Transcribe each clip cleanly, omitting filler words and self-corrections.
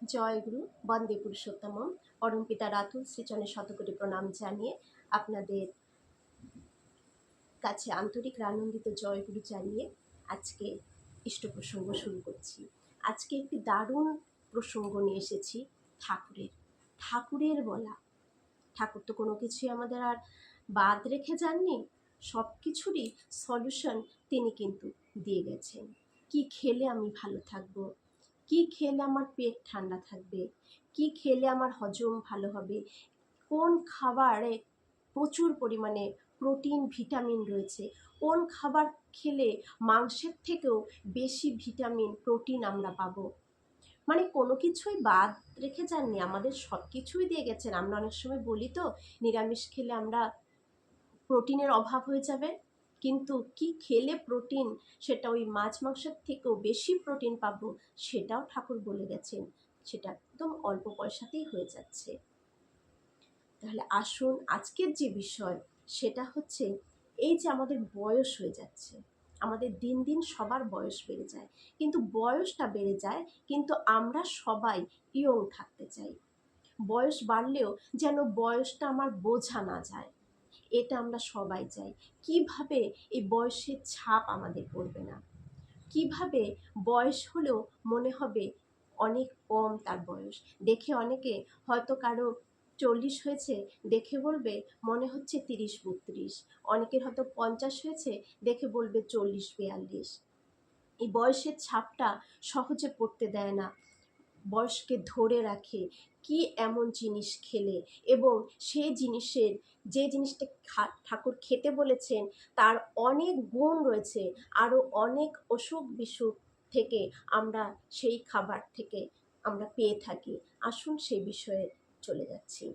জয়গুরু, বন্দে পুরুষোত্তমম। পরম পিতা রাতুল শ্রীচরণে শতকোটি প্রণাম জানিয়ে আপনাদের কাছে আন্তরিক আনন্দিত জয়গুরু জানিয়ে আজকে ইষ্ট প্রসঙ্গ শুরু করছি। আজকে একটি দারুণ প্রসঙ্গ নিয়ে এসেছি, ঠাকুরের বলা। ঠাকুর তো কোনো কিছুই আমাদের আর বাদ রেখে যাননি, সব কিছুরই সলিউশন তিনি কিন্তু দিয়ে গেছেন। কি খেলে আমি ভালো থাকবো, কি খেলে আমার পেট ঠান্ডা থাকবে, কি খেলে আমার হজম ভালো হবে, কোন খাবারে প্রচুর পরিমাণে প্রোটিন ভিটামিন রয়েছে, কোন খাবার খেলে মাংসের থেকেও বেশি ভিটামিন প্রোটিন আমরা পাবো। মানে কোনো কিছুই বাদ রেখে যাননি, আমাদের সব কিছুই দিয়ে গেছেন। আমরা অনেক সময় বলি তো নিরামিষ খেলে আমরা প্রোটিনের অভাব হয়ে যাবে, কিন্তু কি খেলে প্রোটিন, সেটা ওই মাছ মাংসের থেকেও বেশি প্রোটিন পাবো, সেটাও ঠাকুর বলে গেছেন। সেটা একদম অল্প পয়সাতেই হয়ে যাচ্ছে। তাহলে আসুন, আজকের যে বিষয় সেটা হচ্ছে এই যে আমাদের বয়স হয়ে যাচ্ছে, আমাদের দিন দিন সবার বয়স বেড়ে যায়, কিন্তু বয়সটা বেড়ে যায় কিন্তু আমরা সবাই ইয়ং থাকতে চাই। বয়স বাড়লেও যেন বয়সটা আমার বোঝা না যায়, এটা আমরা সবাই চাই। কিভাবে এই বয়সের ছাপ আমাদের পড়বে না, কিভাবে বয়স হলেও মনে হবে অনেক কম তার বয়স। দেখে অনেকে হয়তো কারো 40 হয়েছে, দেখে বলবে মনে হচ্ছে 30-32। অনেকের হয়তো 50 হয়েছে, দেখে বলবে 40-42। এই বয়সের ছাপটা সহজে পড়তে দেয় না, বয়সকে ধরে রাখে কি এমন জিনিস খেলে, এবং সেই জিনিসের যে জিনিসটা ঠাকুর খেতে বলেছেন তার অনেক গুণ রয়েছে, আরও অনেক অসুখ বিসুখ থেকে আমরা সেই খাবার থেকে আমরা পেয়ে থাকি। আসুন সেই বিষয়ে চলে যাচ্ছি।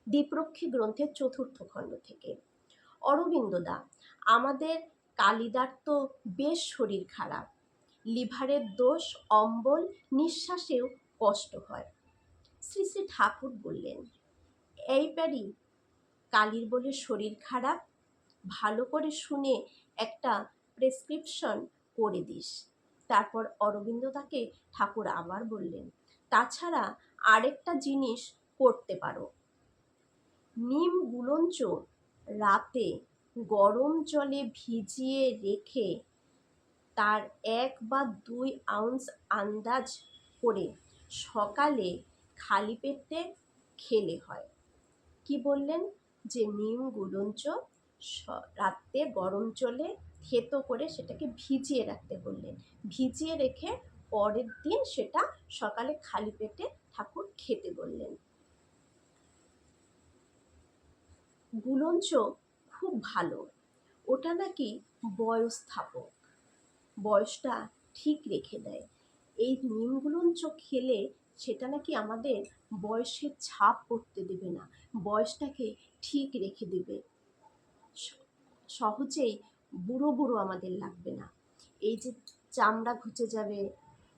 দ্বীপরক্ষী গ্রন্থের 4র্থ খণ্ড থেকে। অরবিন্দদা, আমাদের কালিদার তো বেশ শরীর খারাপ, লিভারের দোষ, অম্বল, নিঃশ্বাসেও কষ্ট হয়। শ্রী শ্রী ঠাকুর বললেন, এইবারই কালির বলে শরীর খারাপ, ভালো করে শুনে একটা প্রেসক্রিপশন করে দিস। তারপর অরবিন্দদাকে ঠাকুর আবার বললেন, তাছাড়া আরেকটা জিনিস করতে পারো, নিম গুলঞ্চ রাতে গরম জলে ভিজিয়ে রেখে তার 1 বা 2 আউন্স আন্দাজ করে সকালে খালি পেটে খেলে হয়। কি বললেন? যে নিম গুলঞ্চ রাতে গরম জলে থেতো করে সেটাকে ভিজিয়ে রাখতে বললেন, ভিজিয়ে রেখে পরের দিন সেটা সকালে খালি পেটে ঠাকুর খেতে বললেন। গুলঞ্চ খুব ভালো, ওটা নাকি বয়স্থাপক, বয়সটা ঠিক রেখে দেয়। এই নিম গুলঞ্চ খেলে সেটা নাকি আমাদের বয়সের ছাপ পড়তে দেবে না, বয়সটাকে ঠিক রেখে দেবে, সহজেই বুড়ো বুড়ো আমাদের লাগবে না। এই যে চামড়া ঘুচে যাবে,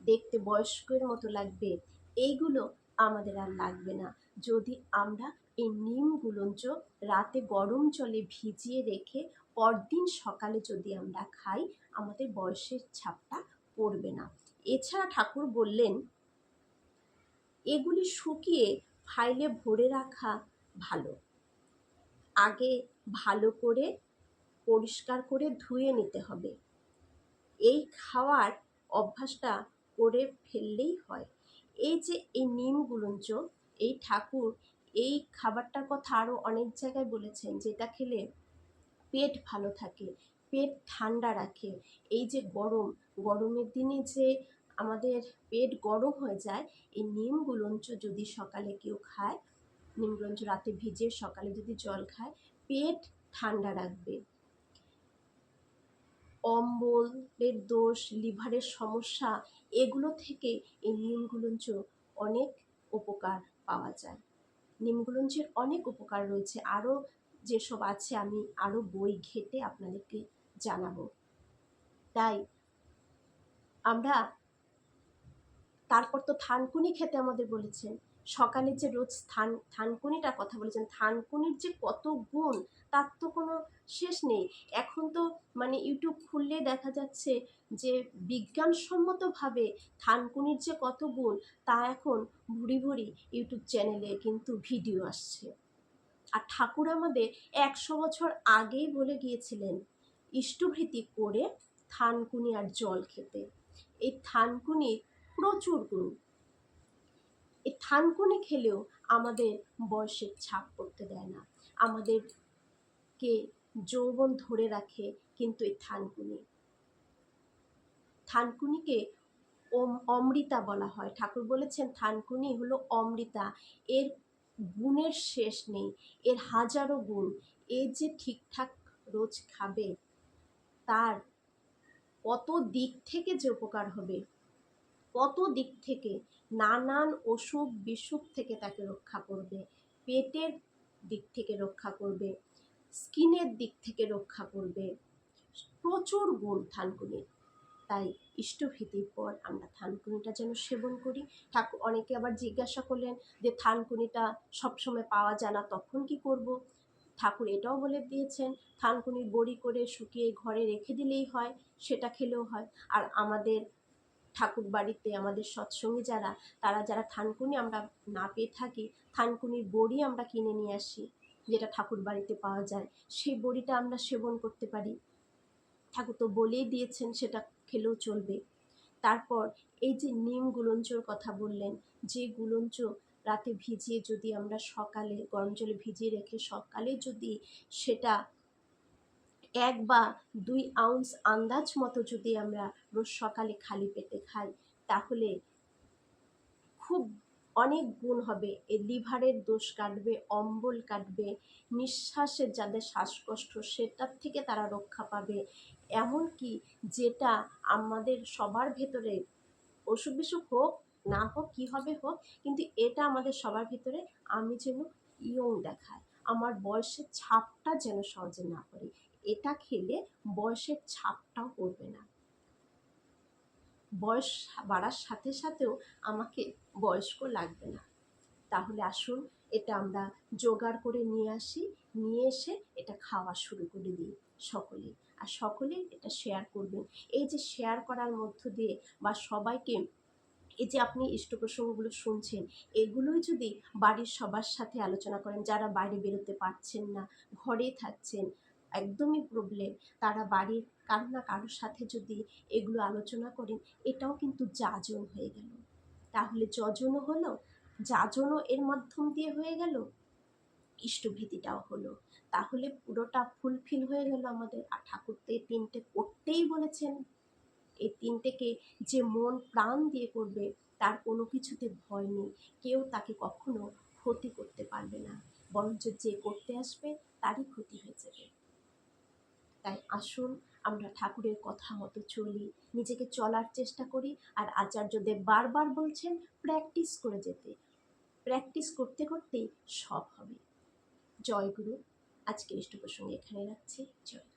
দেখতে বয়স্কের মতো লাগবে, এইগুলো আমাদের আর লাগবে না যদি আমরা এই নিম গুলঞ্চ রাতে গরম জলে ভিজিয়ে রেখে পরদিন সকালে যদি আমরা খাই, আমাদের বয়সের ছাপটা পড়বে না। এছাড়া ঠাকুর বললেন, এগুলি শুকিয়ে ফাইলে ভরে রাখা ভালো, আগে ভালো করে পরিষ্কার করে ধুয়ে নিতে হবে। এই খাওয়ার অভ্যাসটা করে ফেললেই হয়। এই যে এই নিম গুলঞ্চ, এই ঠাকুর এই খাবারটার কথা আরও অনেক জায়গায় বলেছেন, যেটা খেলে পেট ভালো থাকে, পেট ঠান্ডা রাখে। এই যে গরমের দিনে যে আমাদের পেট গরম হয়ে যায়, এই নিম গুলঞ্চ যদি সকালে কেউ খায়, নিম গুলঞ্চ রাতে ভিজিয়ে সকালে যদি জল খায়, পেট ঠান্ডা রাখবে। অম্বলের দোষ, লিভারের সমস্যা, এগুলো থেকে এই নিম গুলঞ্চ অনেক উপকার পাওয়া যায়। নিম গুলঞ্চের অনেক উপকার রয়েছে, আরও যেসব আছে আমি আরও বই ঘেঁটে আপনাদেরকে জানাবো। তাই আমরা, তারপর তো থানকুনি খেতে আমাদের বলেছেন, সকালে যে রোজ থানকুনিটার কথা বলেছেন, থানকুনির যে কত গুণ তার তো কোনো শেষ নেই। এখন তো মানে ইউটিউব খুললে দেখা যাচ্ছে যে বিজ্ঞানসম্মতভাবে থানকুনির যে কত গুণ তা এখন ভুরি ভুরি ইউটিউব চ্যানেলে কিন্তু ভিডিও আসছে। আর ঠাকুর আমাদের 100 বছর আগেই বলে গিয়েছিলেন ইষ্টভৃতি করে থানকুনি আর জল খেতে। এই থানকুনির প্রচুর গুণ। এই থানকুনি খেলেও আমাদের বয়সের ছাপ পড়তে দেয় না, আমাদেরকে যৌবন ধরে রাখে কিন্তু এই থানকুনি। থানকুনিকে অমৃতা বলা হয়। ঠাকুর বলেছেন থানকুনি হলো অমৃতা, এর গুণের শেষ নেই, এর হাজারো গুণ। এ যে ঠিকঠাক রোজ খাবে তার কত দিক থেকে যে উপকার হবে, কত দিক থেকে, নানান অসুখ বিসুখ থেকে তাকে রক্ষা করবে, পেটের দিক থেকে রক্ষা করবে, স্কিনের দিক থেকে রক্ষা করবে, প্রচুর গুণ থানকুনির। তাই ইষ্টভীতির পর আমরা থানকুনিটা যেন সেবন করি। ঠাকুর অনেকে আবার জিজ্ঞাসা করলেন যে থানকুনিটা সবসময় পাওয়া যায় না, তখন কি করব? ঠাকুর এটাও বলে দিয়েছেন থানকুনির বড়ি করে শুকিয়ে ঘরে রেখে দিলেই হয়, সেটা খেলেও হয়। আর আমাদের ঠাকুর বাড়িতে আমাদের সৎসঙ্গী যারা, তারা যারা থানকুনি আমরা না পেয়ে থাকি, থানকুনির বড়ি আমরা কিনে নিয়ে আসি, যেটা ঠাকুর বাড়িতে পাওয়া যায়, সেই বড়িটা আমরা সেবন করতে পারি। ঠাকুর তো বলেই দিয়েছেন সেটা খেলেও চলবে। তারপর এই যে নিম গুলঞ্চর কথা বললেন, যে গুলঞ্চ রাতে ভিজিয়ে যদি আমরা সকালে গরম জলে ভিজিয়ে রেখে সকালে যদি সেটা 1 বা 2 আউন্স আন্দাজ মতো যদি আমরা রোজ সকালে খালি পেটে খাই, তাহলে খুব অনেক গুণ হবে। এই লিভারের দোষ কাটবে, অম্বল কাটবে, নিঃশ্বাসের যাদের শ্বাসকষ্ট সেটার থেকে তারা রক্ষা পাবে। এমনকি যেটা আমাদের সবার ভেতরে অসুখ বিসুখ হোক না হোক, কী হবে হোক, কিন্তু এটা আমাদের সবার ভিতরে আমি যেন ইয়ং দেখায়, আমার বয়সের ছাপটা যেন সহজে না পড়ে। এটা খেলে বয়সের ছাপটাও পড়বে না, বয়স বাড়ার সাথে সাথেও আমাকে বয়স্ক লাগবে না। তাহলে আসুন এটা আমরা জোগাড় করে নিয়ে আসি, নিয়ে এসে এটা খাওয়া শুরু করে দিই সকলে। আর সকলেই এটা শেয়ার করবেন। এই যে শেয়ার করার মধ্য দিয়ে বা সবাইকে, এই যে আপনি ইষ্ট প্রসঙ্গগুলো শুনছেন, এগুলোই যদি বাড়ির সবার সাথে আলোচনা করেন, যারা বাইরে বেরোতে পারছেন না, ঘরেই থাকছেন, একদমই প্রবলেম, তারা বাড়ির কারো না কারোর সাথে যদি এগুলো আলোচনা করেন, এটাও কিন্তু যাজন হয়ে গেল। তাহলে যজনও হলো, যাজনও এর মাধ্যম দিয়ে হয়ে গেল, ইষ্টভীতিটাও হলো। তাহলে পুরোটা ফুলফিল হয়ে গেল আমাদের। আর ঠাকুর তো এই 3টে করতেই বলেছেন। এই 3টেকে যে মন প্রাণ দিয়ে করবে তার কোনো কিছুতে ভয় নেই, কেউ তাকে কখনো ক্ষতি করতে পারবে না, বরঞ্চ যে করতে আসবে তারই ক্ষতি হয়ে যাবে। তাই আসুন আমরা ঠাকুরের কথা মতো চলি, নিজেকে চলার চেষ্টা করি। আর আচার্যদেব বারবার বলছেন প্র্যাকটিস করে যেতে, প্র্যাকটিস করতে করতেই সব হবে। জয় গুরু। আজকে ইষ্ট প্রসঙ্গে এখানে রাখছি। জয়।